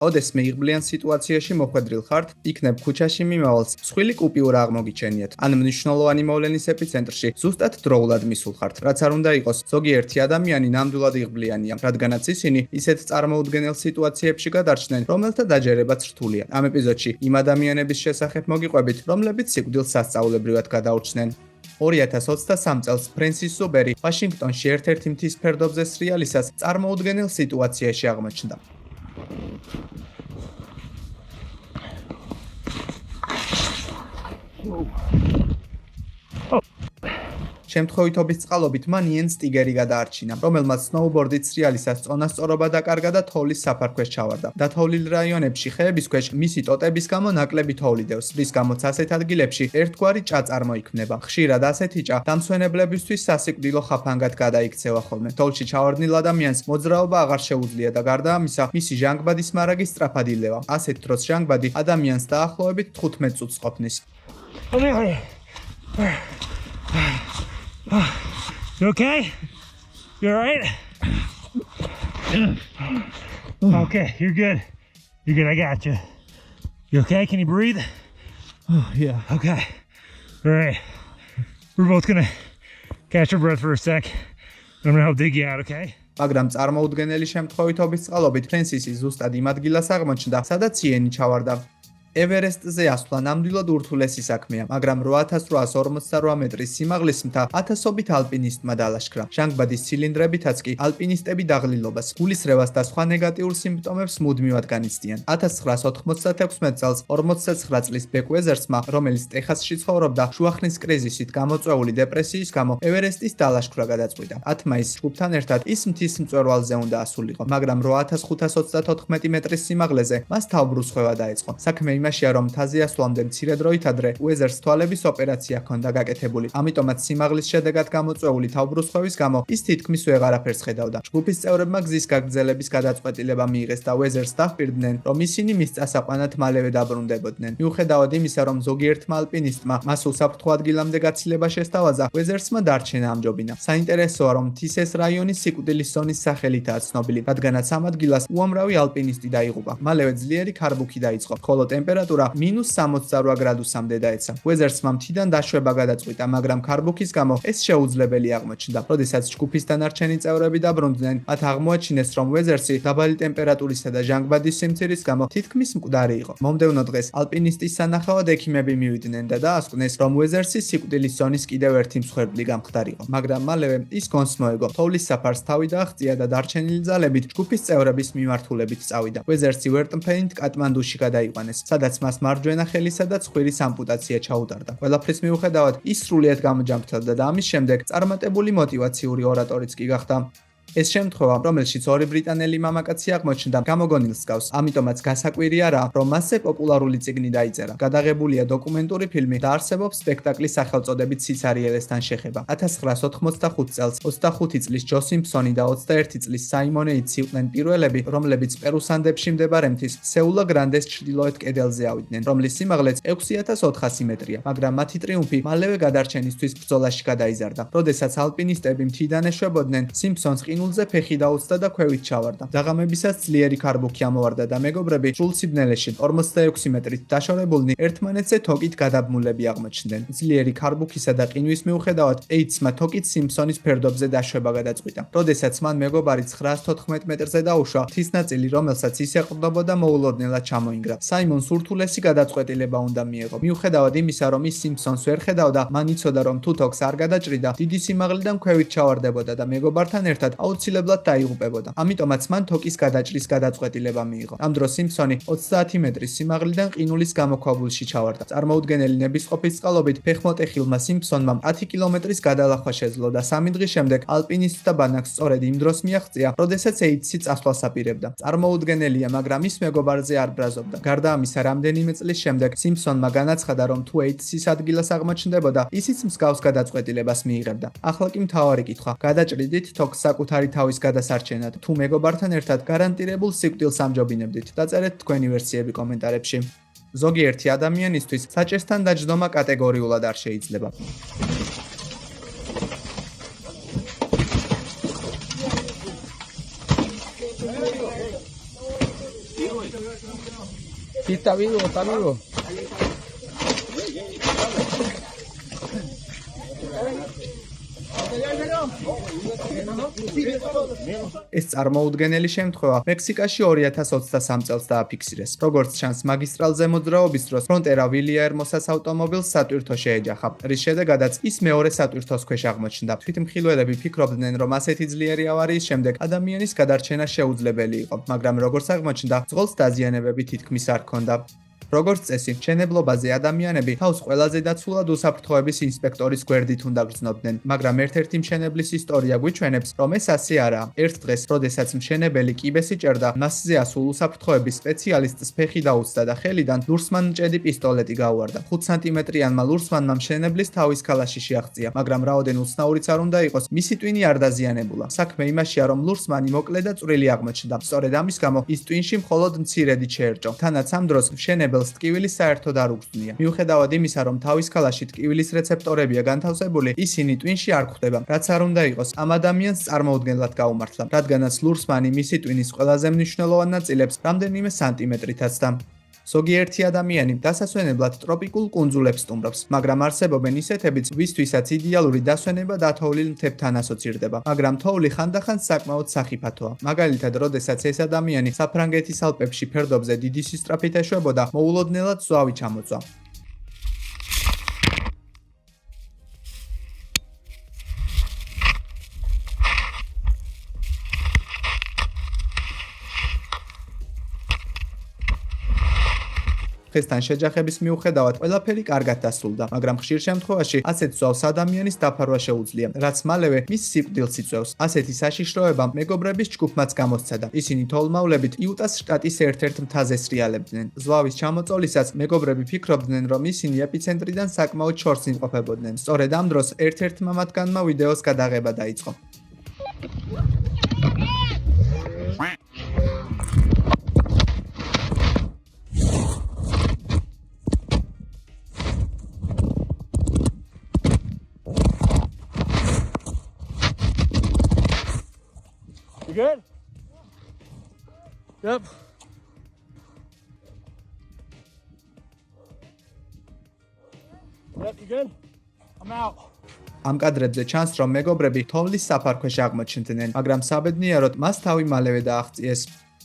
ოდესმე იღბლიან სიტუაციაში მოხვედრილ ხართ, იქნებ ქუჩაში მიმავალს მსხვილი კუპიურა აღმოგიჩენიათ, ან მნიშვნელოვანი მოვლენის ეპიცენტრში ზუსტად დროულად მისულ ხართ, რაც არ უნდა იყოს, ზოგიერთი ადამიანი ნამდვილად იღბლიანია, რადგანაც ისინი ისეთ წარმოუდგენელ სიტუაციებში გადარჩნენ, რომელთა დაჯერებაც რთულია. Ამ ეპიზოდში იმ ადამიანების შესახებ მოგიყვებით, რომლებიც სიკვდილს სასწაულებრივად გადაურჩნენ. 2023 წელს ფრენსის სუბერი ვაშინგტონში ერთ-ერთი მთის ფერდობზე სრიალისას წარმოუდგენელ სიტუაციაში აღმოჩნდა. შემთხვევითობის წყალობით მან იენ სტიგერი გადაარჩინა, რომელმაც სნოუბორდით სრიალისას წონასწორობა დაკარგა და თოვლის საფარქვეშ ჩავარდა. დათოვლილ რაიონებში ხეების ქვეშ მისი ტოტების გამო ნაკლები თოვლი დევს, რის გამოც ასეთ ადგილებში ერთგვარი ჭა წარმოიქმნება. ხშირად ასეთი ჭა დამსვენებლებისთვის სასიკვდილო ხაფანგად გადაიქცევა ხოლმე. თოვლში ჩავარდნილ ადამიანს მოძრაობა აღარ შეუძლია და გარდა ამისა, მისი ჟანგბადის მარაგი სწრაფად ილევა. ასეთ დროს ჟანგბადი ადამიანს დაახლოებით 15 წუთს ყოფნის. You okay? You alright? Okay, you're good. You're good, I got you. You okay? Can you breathe? Oh, yeah. Okay. Alright. We're both gonna catch our breath for a sec. I'm gonna help dig you out, okay? მაგრამ წარმოუდგენელი შემთხვევითობის წყალობით ფრენსისი ზუსტად იმ ადგილას აღმოჩნდა, სადაც იენი ჩავარდა. ევერესტზე ასვლა ნამდვილად ურთულესი საქმეა, მაგრამ 8848 მეტრის სიმაღლის მთა ათასობით ალპინისტმა დალაშქრა. ჟანგბადის ცილინდრებითაც კი ალპინისტები დაღლილობას, გულისრევას და სხვა ნეგატიურ სიმპტომებს მუდმივად განიცდიან. 1996 წელს 49 წლის ბეკ უეზერსმა, რომელიც ტეხასში ცხოვრობდა, შუახნის კრიზისით გამოწვეული დეპრესიის გამო ევერესტის დალაშქრა გადაწყვიტა. 10 მაისს ჯგუფთან ერთად ის მთის მწვერვალზე უნდა ასულიყო, მაგრამ 8534 მეტრის სიმაღლეზე მას თავბრუსხვევა დაეწყო. საქმე იმაშია, რომ მთაზე ასვლამდე მცირე დროით ადრე უეზერს თვალების ოპერაცია ჰქონდა გაკეთებული. ამიტომაც სიმაღლის შედეგად გამოწვეული თავბრუსხვევის გამო ის თითქმის ვეღარაფერს ხედავდა. ჯგუფის წევრებმა გზის გაგრძელების გადაწყვეტილება მიიღეს და უეზერს დაჰპირდნენ, რომ ისინი მის წასაყვანად მალევე დაბრუნდებოდნენ. მიუხედავად იმისა, რომ ზოგიერთმა ალპინისტმა მას უსაფრთხო ადგილამდე გაცილება შესთავაზა, უეზერსმა დარჩენა ამჯობინა. საინტერესოა, რომ მთის ეს რაიონი სიკვდილის ზონის სახელითაა ცნობილი, რადგანაც ამ ადგილას უამრავი ალპინისტი დაიღუპა. მალევე ძლიერი ქარბუქი დაიწყო, ხოლო ტემპერატურა -68 გრადუსამდე დაეცა. უეზერსმა მთიდან დაშვება გადაწყვიტა, მაგრამ ქარბუქის გამო ეს შეუძლებელი აღმოჩნდა. როდესაც ჯგუფის დანარჩენი წევრები დაბრუნდნენ, მათ აღმოაჩინეს, რომ უეზერსი დაბალი ტემპერატურისა და ჟანგბადის სიმცირის გამო თითქმის მკვდარი იყო. მომდევნო დღეს ალპინისტის სანახავად ექიმები მივიდნენ და დაასკვნეს, რომ უეზერსი სიკვდილის ზონის კიდევ ერთი მსხვერპლი გამხდარიყო. მაგრამ მალევე ის გონს მოეგო, თოვლის საფარს თავი დააღწია და დარჩენილი ძალებით ჯგუფის წევრების მიმართულებით წავიდა. უეზერსი ვერტმფრენით კატმანდუში გადაიყვანეს, სადაც მას მარჯვენა ხელისა და ცხვირის ამპუტაცია ჩაუტარდა. ყველაფრის მიუხედავად, ის სრულიად გამოჯანმრთელდა და ამის შემდეგ წარმატებული მოტივაციური ორატორიც კი გახდა. ეს შემთხვევა, რომელშიც ორი ბრიტანელი მამაკაცი აღმოჩნდა, გამოგონილს გავს. ამიტომაც გასაკვირი არაა, რომ მასზე პოპულარული წიგნი დაიწერა. გადაღებულია დოკუმენტური ფილმი და არსებობს სპექტაკლი სახელწოდებით სიცარიელესთან შეხება. 1985 წელს 25 წლის ჯო სიმფსონი და 21 წლის საიმონ ეიტსი იყვნენ პირველები, რომლებიც პერუს ანდებში მდებარე მთის სეულა გრანდეს ჩრდილოეთ კედელზე ავიდნენ, რომლის სიმაღლეც 6400 მეტრია, მაგრამ მათი ტრიუმფი მალევე გადარჩენისთვის ბრძოლაში გადაიზარდა. როდესაც ალპინისტები მთიდან ეშვებოდნენ, სიმფსონს ყინულზე ფეხი დაუწდა და ქვევით ჩავარდა. დაღამებისას ძლიერი ქარბუქი ამოვარდა და მეგობრები სრულ სიბნელეში 46 მეტრით დაშორებულნი ერთმანეთზე თოკით გადაბმულები აღმოჩნდნენ. ძლიერი ქარბუქისა და ყინვის მიუხედავად, ეიტსმა თოკით სიმფსონის ფერდობზე დაშვება გადაწყვიტა. როდესაც მან მეგობარი 914 მეტრზე დაუშვა, მთის ნაწილი, რომელსაც ის ეყრდნობოდა, მოულოდნელად ჩამოინგრა. საიმონს ურთულესი გადაწყვეტილება უნდა მიეღო. მიუხედავად იმისა, რომ ის სიმფსონს ვერ ხედავდა, მან იცოდა, რომ თუ თოქს არ გადაჭრიდა, დიდი სიმაღლიდან ქვევით ჩავარდებოდა და მეგობართან ერთად აუცილებლად დაიღუპებოდა. ამიტომაც მან თოკის გადაჭრის გადაწყვეტილება მიიღო. ამ დროს სიმფსონი 30 მეტრის სიმაღლიდან ყინულის გამოქვაბულში ჩავარდა. წარმოუდგენელი ნებისყოფის წყალობით ფეხმოტეხილმა სიმფსონმა 10 კილომეტრის გადალახვა შეძლო და 3 დღის შემდეგ ალპინისტთა ბანაკს სწორედ იმ დროს მიაღწია, როდესაც ეიტსი წასვლას აპირებდა. წარმოუდგენელია, მაგრამ ის მეგობარზე არ ბრაზობდა. გარდა ამისა, რამდენიმე წლის შემდეგ სიმფსონმა განაცხადა, რომ თუ ეიტსის ადგილას აღმოჩნდებოდა, ისიც მსგავს გადაწყვეტილებას მიიღებდა. ახლა კი მთავარი კითხვა: გადაჭრიდით თოქს საკუთარი თავის გადასარჩენად, თუ მეგობართან ერთად გარანტირებულ სიკვდილს ამჯობინებდით? დაწერეთ თქვენი ვერსიები კომენტარებში. ზოგიერთი ადამიანისთვის საჭესთან დაჯდომა კატეგორიულად არ შეიძლება. Here we go. Sí, está vivo, está vivo. ეს წარმოუდგენელი შემთხვევა მექსიკაში 2023 წელს დააფიქსირეს. როგორც ჩანს, მაგისტრალზე მოძრაობის დროს ფრონტერა ვილიაერმოსას ავტომობილს სატვირთო შეეჯახა, რის შედეგადაც ის მეორე სატვირთოს ქვეშ აღმოჩნდა. თვითმხილველები ფიქრობდნენ, რომ ასეთი ძლიერი ავარიის შემდეგ ადამიანის გადარჩენა შეუძლებელი იყო, მაგრამ როგორც აღმოჩნდა, ძღოლს დაზიანებები თითქმის არ ჰქონდა. როგორც წესი, მშენებლობაზე ადამიანები თავს ყველაზე დაცულად უსაფრთხოების ინსპექტორის გვერდით უნდა გრძნობდნენ, მაგრამ ერთ-ერთი მშენებლის ისტორია გვიჩვენებს, რომ ეს ასე არაა. ერთ დღეს, როდესაც მშენებელი კიბეს იჭერდა, მასზე ასულ უსაფრთხოების სპეციალისტს ფეხი დაუცდა და ხელიდან ლურსმან მჭედი პისტოლეტი გაუვარდა. 5 სანტიმეტრიანმა ლურსმანმა მშენებლის თავის ქალაში შეაღწია, მაგრამ რაოდენ უცნაურიც არ უნდა იყოს, მისი ტვინი არ დაზიანებულა. საქმე იმაშია, რომ ლურსმანი მოკლე და წვრილი აღმოჩნდა. სწორედ ამის გამო ის ტვინში მხოლოდ მცირედი შეერჭო. თანაც ამ დროს მშენებელს ტკივილი საერთოდ არ უგრძნია. მიუხედავად იმისა, რომ თავის ქალაში ტკივილის რეცეპტორებია განთავსებული, ისინი ტვინში არ გვხვდება. რაც არ უნდა იყოს, ამ ადამიანს წარმოუდგენლად გაუმართლა, რადგანაც ლურსმანი მისი ტვინის ყველაზე მნიშვნელოვან ნაწილებს რამდენიმე სანტიმეტრითაც და ზოგიერთი ადამიანი დასასვენებლად ტროპიკულ კუნძულებს სტუმრობს, მაგრამ არსებობენ ისეთებიც, ვისთვისაც იდეალური დასვენება დათოვლილ მთებთან ასოცირდება, მაგრამ თოვლი ხანდახან საკმაოდ სახიფათოა. მაგალითად, როდესაც ეს ადამიანი საფრანგეთის ალპებში ფერდობზე დიდი სისწრაფით ეშვებოდა, მოულოდნელად ზვავი ჩამოწვა. დღესთან შეჯახების მიუხედავად ყველაფერი კარგად დასრულდა, მაგრამ ხშირ შემთხვევაში ასეთ ზვავს ადამიანის დაფარვა შეუძლია, რაც მალევე მის სიკვდილს იწვევს. ასეთი საშიშროებამ მეგობრების ჯგუფმაც გამოსცადა. ისინი თოვლმავლებით იუტას შტატის ერთ-ერთ მთაზე სრიალებდნენ. ზვავის ჩამოწოლისას მეგობრები ფიქრობდნენ, რომ ისინი ეპიცენტრიდან საკმაოდ შორს იმყოფებოდნენ. სწორედ ამ დროს ერთ-ერთმა მათგანმა ვიდეოს გადაღება დაიწყო. You good? Yep. Yep, you good? I'm out. ამ კადრებზე ჩანს, რომ მეგობრები თოვლის საფარქვეშ აღმოჩნდნენ, მაგრამ საბედნიეროდ მას თავი მალევე დააღწიეს.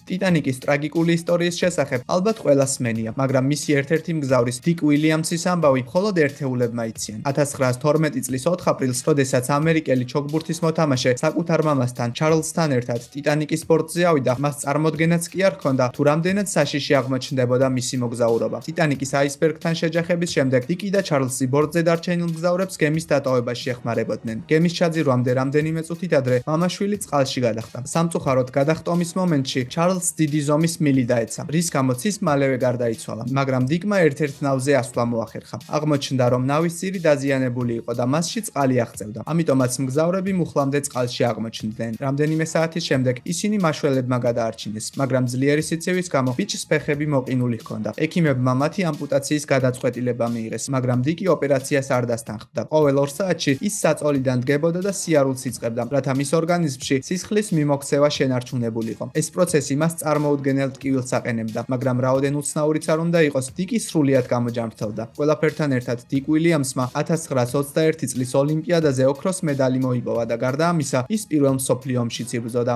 ტიტანიკის ტრაგიკული ისტორიის შესახებ ალბათ ყველას სმენია, მაგრამ მისი ერთ-ერთი მგზავრის დიკ უილიამსის ამბავი მხოლოდ ერთეულებმა იციან. 1912 წლის 4 აპრილს, როდესაც ამერიკელი ჩოგბურთის მოთამაშე საკუთარ მამასთან ჩარლზთან ერთად ტიტანიკის ბორტზე ავიდა, მას წარმოდგენაც კი არ ჰქონდა, თუ რამდენად საშიში აღმოჩნდებოდა მისი მოგზაურობა. ტიტანიკის აისბერგთან შეჯახების შემდეგ დიკი და ჩარლზი ბორტზე დარჩენილ მგზავრებს გემის დატოვებაში ეხმარებოდნენ. გემის ჩაძირვამდე რამდენიმე წუთით ადრე მამაშვილი წყალში გადახტა. სამწუხაროდ გადახტომის მომენტში დიდი ზომის მილი დაეცა, რის გამოც ის მალევე გარდაიცვალა, მაგრამ დიკმა ერთ-ერთ ნავზე ასვლა მოახერხა. აღმოჩნდა, რომ ნავის ძირი დაზიანებული იყო და მასში წყალი აღწევდა. ამიტომაც მგზავრები მუხლამდე წყალში აღმოჩნდნენ. რამდენიმე საათის შემდეგ ისინი მაშველებმა გადაარჩინეს, მაგრამ ძლიერი სიცივის გამო ბიჭს ფეხები მოყინული ჰქონდა. ექიმებმა მათი ამპუტაციის გადაწყვეტილება მიიღეს, მაგრამ დიკი ოპერაციას არ დასთანხმდა. ყოველ 2 საათში ის საწოლიდან დგებოდა და სიარულს იწყებდა, რათა მის ორგანიზმში სისხლის მიმოქცევა შენარჩუნებულიყო. ეს პროცესი მას წარმოუდგენელ ტკივილს აყენებდა, მაგრამ რაოდენ უცნაურიც არ უნდა იყოს, დიკი სრულიად გამოჯანმრთელდა. ყველაფერთან ერთად დიკ უილიამსმა 1921 წლის ოლიმპიადაზე ოქროს მედალი მოიპოვა და გარდა ამისა, ის პირველ მსოფლიო ომშიც იბრძოდა.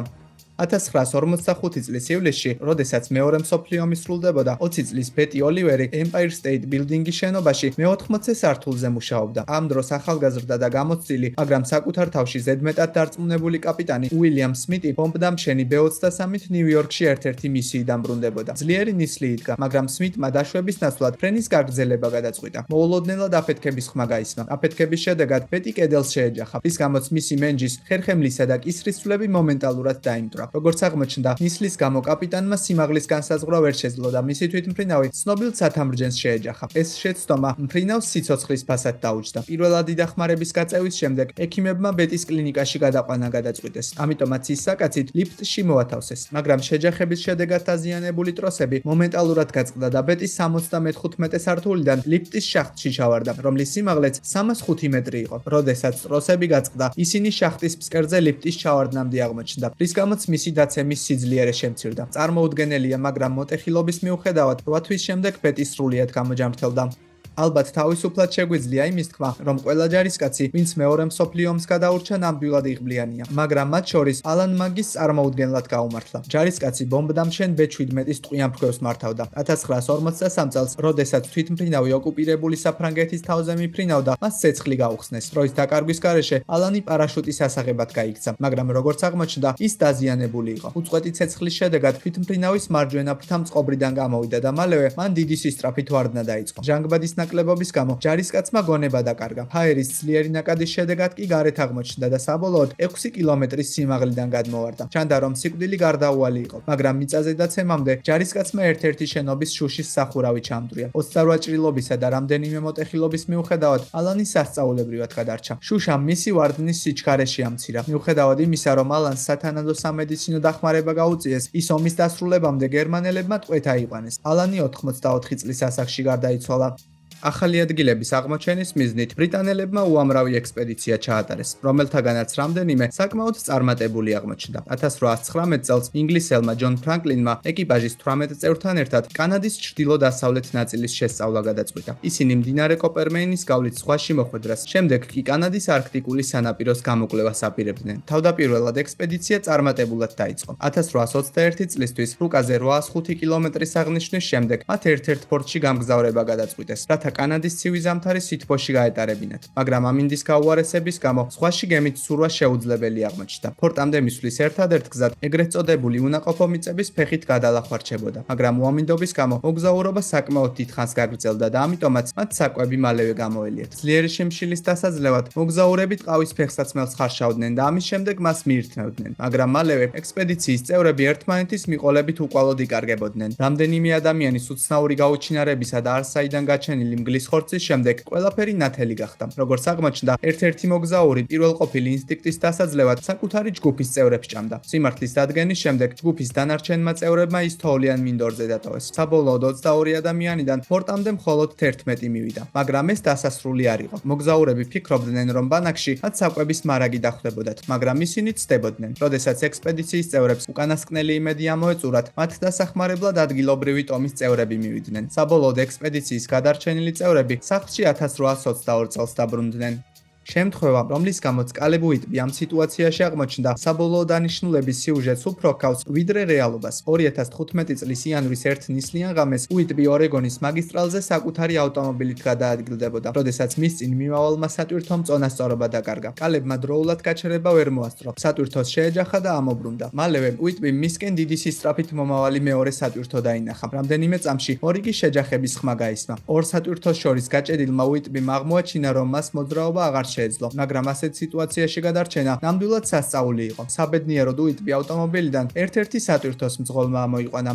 1945 წლის ივლისში, როდესაც მეორე მსოფლიო ომი სრულდებოდა, 20 წლის ბეტი ოლივერი Empire State Building-ის შენობაში მე-80 სართულზე მუშაობდა. ამ დროს ახალგაზრდა და გამოცდილი, მაგრამ საკუთარ თავში ზედმეტად დარწმუნებული კაპიტანი უილიამ სმიტი ბომბდამშენი B-23-ით ნიუ-იორკში ერთ-ერთი მისიიდან ბრუნდებოდა. ძლიერი ნისლი იდგა, მაგრამ სმიტმა დაშვების ნაცვლად ფრენის გაგრძელება გადაწყვიტა. მოულოდნელად აფეთქების ხმა გაისმა. აფეთქების შედეგად ბეტი კედელს შეეჯახა, რის გამოც მისი მენჯის, ხერხემლისა და კისრის ძვლები მომენტალურად დაიმტვრა. როგორც აღმოჩნდა, ნისლის გამო კაპიტანმა სიმაღლის განსაზღვრა ვერ შეძლო და მისი თვითმფრინავი ცნობილ ცათამბჯენს შეეჯახა. ეს შეცდომა მფრინავს სიცოცხლის ფასად დაუჯდა. პირველადი დახმარების გაწევის შემდეგ ექიმებმა ბეტის კლინიკაში გადაყვანა გადაწყვიტეს. ამიტომაც ის საკაცით ლიფტში მოათავსეს, მაგრამ შეჯახების შედეგად დაზიანებული ტროსები მომენტალურად გაწყდა და ბეტი 75 სართულიდან ლიფტის შახტში ჩავარდა, რომლის სიმაღლეც 305 მეტრი იყო. როდესაც ტროსები გაწყდა, ისინი შახტის ფსკერზე ლიფტის ჩავარდნამდე აღმოჩნდა, რის გამოც მისი დაცემის სიძლიერე შემცირდა. წარმოუდგენელია, მაგრამ მოტეხილობის მიუხედავად 8 თვის შემდეგ პეტი სრულიად გამოჯამრთელდა. ალბათ თავისუფლად შეგვიძლია იმის თქმა, რომ ყველა ჯარისკაცი, ვინც მეორე მსოფლიო ომს გადაურჩა, ნამდვილად იღბლიანია, მაგრამ მათ შორის ალან მაგის წარმოუდგენლად გაუმართლა. ჯარისკაცი ბომბდამშენ B-17-ის ტყვიან ფქვევს მართავდა. 1943 წელს, როდესაც თვითმფრინავი ოკუპირებული საფრანგეთის თავზე მიფრინავდა, მას ცეცხლი გაუხსნეს. დროის დაკარგვის გარეშე ალანი პარაშუტის ასაღებად გაიქცა, მაგრამ როგორც აღმოჩნდა, ის დაზიანებული იყო. უწყვეტი ცეცხლის შედეგად თვითმფრინავის მარჯვენა ფრთა მწყობრიდან გამოვიდა და მალევე მან დიდი სისწრაფით ვარდნა დაიწყო. ჟანგბადის ნაკლებობის გამო ჯარისკაცმა გონება დაკარგა. ჰაერის ძლიერი ნაკადის შედეგად კი გარეთ აღმოჩნდა და საბოლოოდ 6 კილომეტრის სიმაღლიდან გადმოვარდა. ჩანდა, რომ სიკვდილი გარდაუვალი იყო, მაგრამ მიწაზე დაცემამდე ჯარისკაცმა ერთ-ერთი შენობის შუშის სახურავი ჩამდრია. 28 ჭრილობისა და რამდენიმე მოტეხილობის მიუხედავად, ალანი სასწაულებრივად გადარჩა. შუშამ მისი ვარდნის სიჩქარეში ამცირა. მიუხედავად იმისა, რომ ალანს სათანადო სამედიცინო დახმარება გაუწიეს, ის ომის დასრულებამდე გერმანელებმა ტყვედ აიყვანეს. ალანი 84 წლის ასაკში გარდაიცვალა. ახალი ადგილების აღმოჩენის მიზნით ბრიტანელებმა უამრავი ექსპედიცია ჩაატარეს, რომელთაგანაც რამდენიმე საკმაოდ წარმატებული აღმოჩნდა. 1819 წელს ინგლისელმა ჯონ ფრანკლინმა ეკიპაჟის 18 წევრთან ერთად კანადის ჩრდილო-დასავლეთ ნაწილის შესწავლა გადაწყვიტა. ისინი მდინარე კოპერმეინის გავლით ზღვაში მოხვედრას, შემდეგ კი კანადის არქტიკული სანაპიროს გამოკვლევას აპირებდნენ. თავდაპირველად ექსპედიცია წარმატებულად დაიწყო. 1821 წლისთვის რუკაზე 805 კილომეტრის აღნიშვნის შემდეგ მათ ერთ-ერთ პორტში გამგზავრება გადაწყვიტეს, რათა კანადის ცივი ზამთარი სითბოში გაეტარებინათ, მაგრამ ამინდის გაუარესების გამო ზღვაში გემით ცურვა შეუძლებელი აღმოჩნდა. პორტამდე მისვლის ერთადერთ გზად ეგრეთ წოდებული უნაყოფო მიწების ფეხით გადალახვარჩებოდა, მაგრამ უამინდობის გამო მოგზაურობა საკმაოდ დიდხანს გაგრძელდა და ამიტომაც მათ საკვები მალევე გამოელიათ. ძლიერი შიმშილის დასაძლევად მოგზაურები ტყავის ფეხსაცმელს ხარშავდნენ და ამის შემდეგ მას მიირთმევდნენ, მაგრამ მალევე ექსპედიციის წევრები ერთმანეთის მიყოლებით უკვალოდ იკარგებოდნენ. რამდენიმე ადამიანის უცნაური გაუჩინარებისა და არსაიდან გაჩენილი მგლის ხორცის შემდეგ ყველაფერი ნათელი გახდა. როგორც აღმოჩნდა, ერთ-ერთი მოგზაური პირველყოფილი ინსტინქტის დასაძლევად საკუთარი ჯგუფის წევრებს ჭამდა. სიმართლის დადგენის შემდეგ ჯგუფის დანარჩენმა წევრებმა ის თოვლიან მინდორზე დატოვეს. საბოლოოდ 22 ადამიანიდან პორტამდე მხოლოდ 11 მივიდა, მაგრამ ეს დასასრული არ იყო. მოგზაურები ფიქრობდნენ, რომ ბანაკში მათ საკვების მარაგი დახვდებოდათ, მაგრამ ისინი ცდებოდნენ. როდესაც ექსპედიციის წევრებს უკანასკნელი იმედი ამოეწურათ, მათ დასახმარებლად ადგილობრივი ტომის წევრები მივიდნენ. საბოლოოდ ექსპედიციის გადარჩენილი წევრები სახლში 1822 წელს დაბრუნდნენ. შემთხვევა, რომლის გამოც კალებ უიტბი ამ სიტუაციაში აღმოჩნდა, საბოლოო დანიშნულების სიუჟეტს უფრო ჰგავს ვიდრე რეალობას. 2015 წლის იანვრის ერთ ნისლიან ღამეს უიტბი ორეგონის მაგისტრალზე საკუთარი ავტომობილით გადაადგილდებოდა, როდესაც მის წინ მიმავალმა სატვირთომ წონასწორობა დაკარგა. კალებმა დროულად გაჩერება ვერ მოასწრო. სატვირთოს შეეჯახა და ამობრუნდა. მალევე უიტბიმ მისკენ დიდი სისწრაფით მომავალი მეორე სატვირთო დაინახა. რამდენიმე წამში ორი კი შეჯახების ხმა გაისმა. ორ სატვირთოს შორის გაჭედილმა უიტბიმ აღმოაჩინა, რომ მას მოძრაობა აღარ შეეძლო, მაგრამ ასეთ სიტუაციაში გადარჩენა ნამდვილად სასწაული იყო. საბედნიეროდ უიტბი ავტომობილიდან ერთ-ერთი სატვირთოს მძღოლმა ამოიყვანა.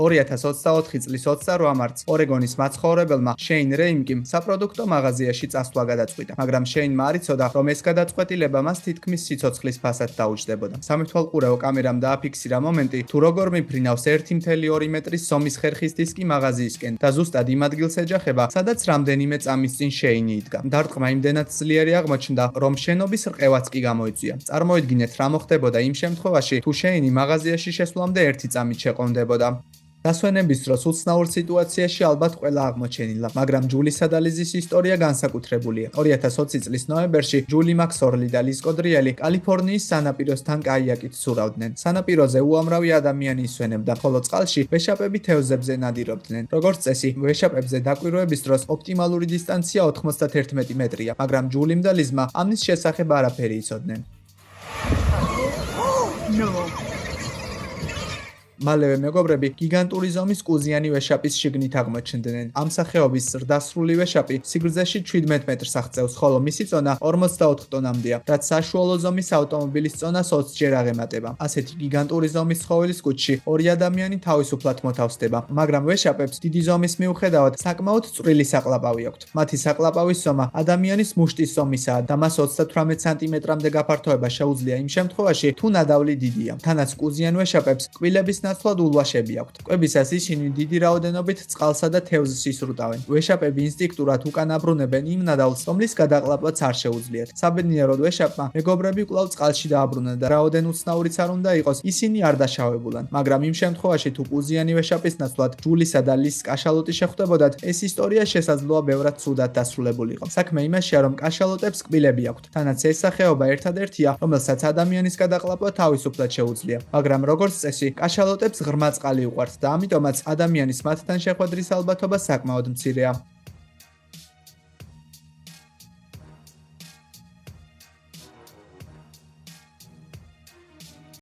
2024 წლის 28 მარტს ორეგონის მაცხოვრებელმა შეინ რეიმკიმ საპროდუქტო მაღაზიაში წასვლა გადაწყვიტა, მაგრამ შეინმა არ იცოდა, რომ ეს გადაწყვეტილება მას თითქმის სიცოცხლის ფასად დაუჯდებოდა. სამეთვალყურეო კამერამ დააფიქსირა მომენტი, თუ როგორ მიფრინავს 1.2 მეტრის ზომის ხერხის დისკი მაღაზიისკენ და ზუსტად იმ ადგილს ეჯახება, სადაც რამდენიმე წამის წინ შეინი იდგა. დარტყმა იმდენად ძლიერი აღმოჩნდა, რომ შენობის რყევაც კი გამოიწვია. წარმოიდგინეთ, რა მოხდებოდა იმ შემთხვევაში, თუ შეინი მაღაზიაში შესვლამდე 1 წამით შეყონდებოდა. დასვენების დროს უცნაურ სიტუაციაში ალბათ ყველა აღმოჩენილა, მაგრამ ჯულისა და ლიზის ისტორია განსაკუთრებულია. 2020 წლის ნოემბერში ჯული მაქსორლი და ლის კოდრიელი კალიფორნიის სანაპიროსთან კაიაკით ცურავდნენ. სანაპიროზე უამრავი ადამიანი ისვენებდა, ხოლო წყალში ვეშაპები თევზებზე ნადირობდნენ. როგორც წესი, ვეშაპებზე დაკვირვების დროს ოპტიმალური დისტანცია 91 მეტრია, მაგრამ ჯულიმ და ლიზმა ამის შესახებ არაფერი იცოდნენ. მალევე მეგობრები გიგანტური ზომის კუზიანი ვეშაპის შიგნით აღმოჩნდნენ. ამ სახეობის ზრდასრული ვეშაპი სიგრძეში 17 მეტრს აღწევს, ხოლო მისი წონა 44 ტონამდეა, რაც საშუალო ზომის ავტომობილის წონას 20 ჯერ აღემატება. ასეთი გიგანტური ზომის ცხოველის კუჭში ორი ადამიანი თავისუფლად მოთავსდება, მაგრამ ვეშაპებს დიდი ზომის მიუხედავად საკმაოდ წვრილი საყლაპავი აქვთ. მათი საყლაპავის ზომა ადამიანის მუშტის ზომისაა და მას 38 სანტიმეტრამდე გაფართოება შეუძლია იმ შემთხვევაში, თუ ნადავლი დიდია. თანაც კუზიან ვეშაპებს კბილების ნაცვლად ულვაშები აქვთ. კვებისას ისინი დიდი რაოდენობით წყალსა და თევზს ისრუტავენ. ვეშაპები ინსტინქტურად უკან აბრუნებენ იმ ნადავლს, რომლის გადაყლაპვაც არ შეუძლიათ. საბედნიეროდ ვეშაპმა მეგობრები კვლავ წყალში დააბრუნა და რაოდენ უცნაურიც არ უნდა იყოს, ისინი არ დაშავებულან. მაგრამ იმ შემთხვევაში თუ კუზიანი ვეშაპის ნაცვლად ჯულისა და ლისს კაშალოტი შეხვდებოდათ, ეს ისტორია შესაძლოა ბევრად ცუდად დასრულებულიყო. საქმე იმაშია, რომ კაშალოტებს კბილები აქვთ, თანაც ეს სახეობა ერთადერთია, რომელსაც ადამიანის გადაყლაპვა თავისუფლად შეუძლია. მაგრამ როგორც წესი, კაშალოტებს ღრმა წყალი უყვართ და ამიტომაც ადამიანის მათთან შეხვედრის ალბათობა საკმაოდ მცირეა.